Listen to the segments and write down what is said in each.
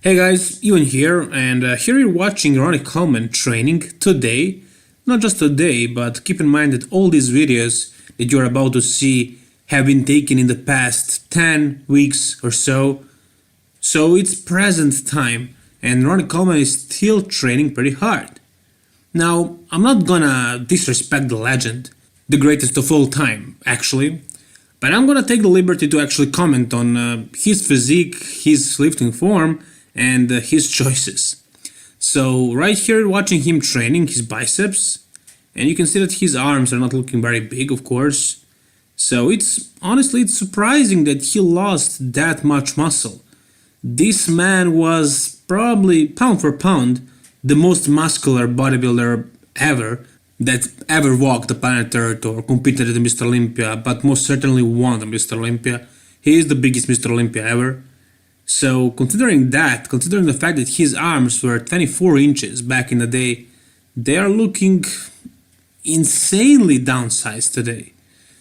Hey guys, Ewan here, and here you're watching Ronnie Coleman training today. Not just today, but keep in mind that all these videos that you're about to see have been taken in the past 10 weeks or so. So it's present time, and Ronnie Coleman is still training pretty hard. Now, I'm not gonna disrespect the legend, the greatest of all time, actually, but I'm gonna take the liberty to actually comment on his physique, his lifting form, and his choices. So right here watching him training his biceps, and you can see that his arms are not looking very big, of course. So it's surprising that he lost that much muscle. This man was probably pound for pound the most muscular bodybuilder ever walked the planet Earth or competed at the Mr. Olympia, but most certainly won the Mr. Olympia. He is the biggest Mr. Olympia ever. So considering the fact that his arms were 24 inches back in the day, they are looking insanely downsized today.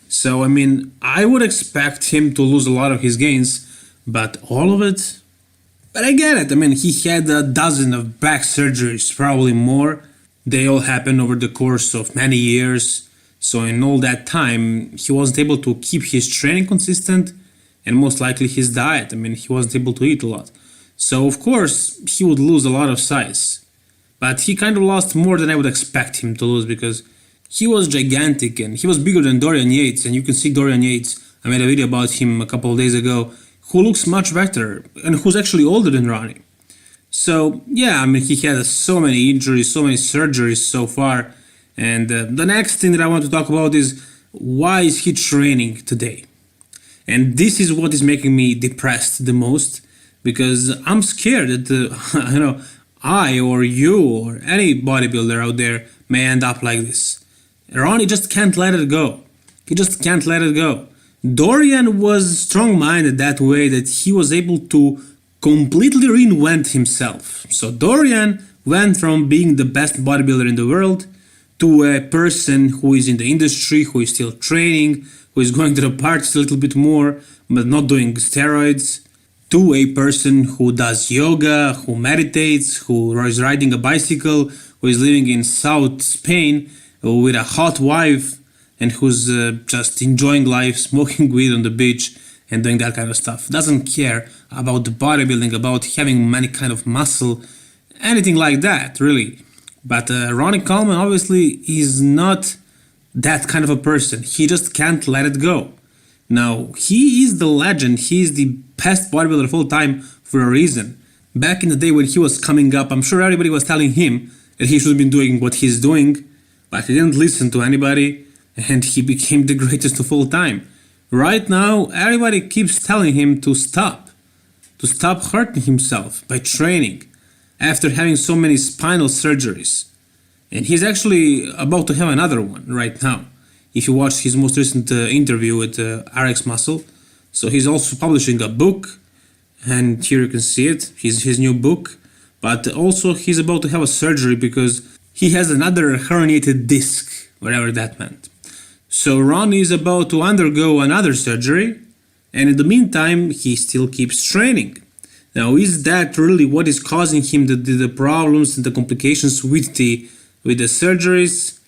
So I mean, I would expect him to lose a lot of his gains, but all of it? But I get it. I mean, he had a dozen of back surgeries, probably more. They all happened over the course of many years. So in all that time, he wasn't able to keep his training consistent, and most likely his diet. I mean, he wasn't able to eat a lot. So of course, he would lose a lot of size. But he kind of lost more than I would expect him to lose, because he was gigantic and he was bigger than Dorian Yates. And you can see Dorian Yates, I made a video about him a couple of days ago, who looks much better and who's actually older than Ronnie. So yeah, I mean, he had so many injuries, so many surgeries so far. And the next thing that I want to talk about is, why is he training today? And this is what is making me depressed the most, because I'm scared that I or you or any bodybuilder out there may end up like this. Ronnie just can't let it go. He just can't let it go. Dorian was strong-minded that way, that he was able to completely reinvent himself. So Dorian went from being the best bodybuilder in the world to a person who is in the industry, who is still training, who is going to the parties a little bit more, but not doing steroids, to a person who does yoga, who meditates, who is riding a bicycle, who is living in South Spain with a hot wife, and who's just enjoying life, smoking weed on the beach, and doing that kind of stuff. Doesn't care about the bodybuilding, about having many kind of muscle, anything like that, really. But Ronnie Coleman obviously is not that kind of a person. He just can't let it go. Now, he is the legend. He is the best bodybuilder of all time for a reason. Back in the day when he was coming up, I'm sure everybody was telling him that he should have been doing what he's doing, but he didn't listen to anybody, and he became the greatest of all time. Right now, everybody keeps telling him to stop hurting himself by training after having so many spinal surgeries. And he's actually about to have another one right now. If you watch his most recent interview with RX Muscle. So he's also publishing a book, and here you can see it, his new book. But also he's about to have a surgery because he has another herniated disc, whatever that meant. So Ronnie is about to undergo another surgery, and in the meantime he still keeps training. Now, is that really what is causing him the problems and the complications with the surgeries?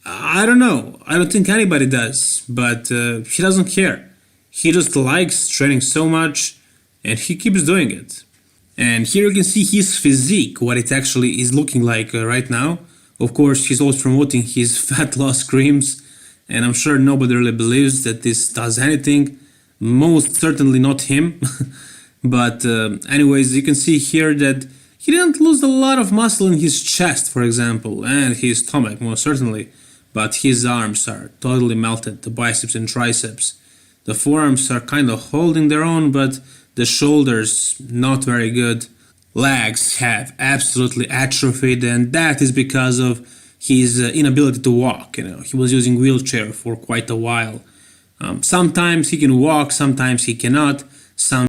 I don't know. I don't think anybody does, but he doesn't care. He just likes training so much, and he keeps doing it. And here you can see his physique, what it actually is looking like right now. Of course, he's always promoting his fat loss creams, and I'm sure nobody really believes that this does anything. Most certainly not him. But anyways, you can see here that he didn't lose a lot of muscle in his chest, for example, and his stomach, most certainly. But his arms are totally melted, the biceps and triceps. The forearms are kind of holding their own, but the shoulders, not very good. Legs have absolutely atrophied, and that is because of his inability to walk. He was using wheelchair for quite a while. Sometimes he can walk, sometimes he cannot.